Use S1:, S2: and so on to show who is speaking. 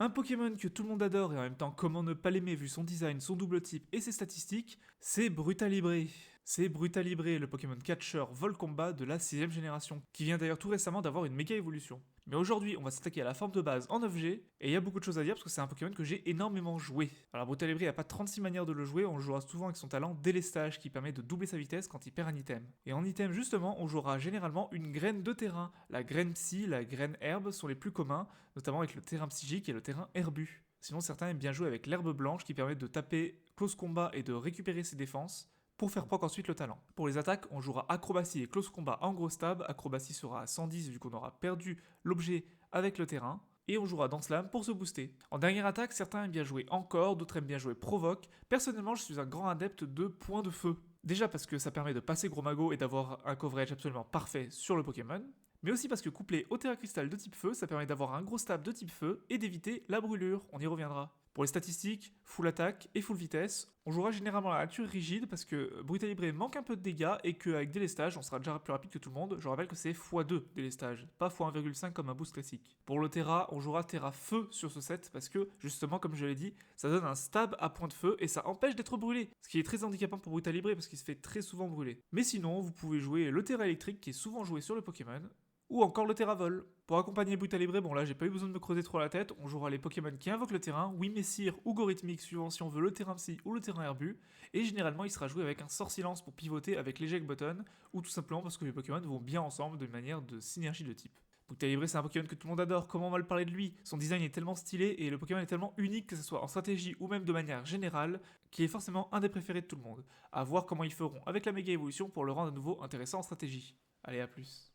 S1: Un Pokémon que tout le monde adore et en même temps comment ne pas l'aimer vu son design, son double type et ses statistiques, c'est Brutalibré. C'est Brutalibré, le Pokémon Catcher Vol Combat de la 6ème génération, qui vient d'ailleurs tout récemment d'avoir une méga évolution. Mais aujourd'hui, on va s'attaquer à la forme de base en 9G, et il y a beaucoup de choses à dire parce que c'est un Pokémon que j'ai énormément joué. Alors Brutalibré, il n'y a pas 36 manières de le jouer, on le jouera souvent avec son talent Délestage qui permet de doubler sa vitesse quand il perd un item. Et en item justement, on jouera généralement une graine de terrain. La graine Psy, la graine Herbe sont les plus communs, notamment avec le terrain psychique et le terrain herbu. Sinon certains aiment bien jouer avec l'herbe blanche qui permet de taper close combat et de récupérer ses défenses, pour faire proc ensuite le talent. Pour les attaques, on jouera acrobatie et close combat en gros stab, acrobatie sera à 110 vu qu'on aura perdu l'objet avec le terrain, et on jouera dans slam pour se booster. En dernière attaque, certains aiment bien jouer encore, d'autres aiment bien jouer provoque. Personnellement, je suis un grand adepte de points de feu. Déjà parce que ça permet de passer gros magot et d'avoir un coverage absolument parfait sur le Pokémon, mais aussi parce que couplé au Terra Cristal de type feu, ça permet d'avoir un gros stab de type feu et d'éviter la brûlure, on y reviendra. Pour les statistiques, full attaque et full vitesse, on jouera généralement la nature rigide parce que Brutalibré manque un peu de dégâts et qu'avec délestage, on sera déjà plus rapide que tout le monde. Je rappelle que c'est x2 délestage, pas x1,5 comme un boost classique. Pour le Terra, on jouera Terra feu sur ce set parce que, justement, comme je l'ai dit, ça donne un stab à point de feu et ça empêche d'être brûlé, ce qui est très handicapant pour Brutalibré parce qu'il se fait très souvent brûler. Mais sinon, vous pouvez jouer le Terra électrique qui est souvent joué sur le Pokémon, ou encore le Terravol. Pour accompagner Brutalibré, bon là j'ai pas eu besoin de me creuser trop la tête, on jouera les Pokémon qui invoquent le terrain, oui Messire ou Gorithmique suivant si on veut le terrain psy ou le terrain herbu, et généralement il sera joué avec un sort silence pour pivoter avec l'éject button, ou tout simplement parce que les Pokémon vont bien ensemble de manière de synergie de type. Brutalibré c'est un Pokémon que tout le monde adore, comment on va le parler de lui? Son design est tellement stylé et le Pokémon est tellement unique que ce soit en stratégie ou même de manière générale, qu'il est forcément un des préférés de tout le monde. À voir comment ils feront avec la méga évolution pour le rendre à nouveau intéressant en stratégie. Allez à plus.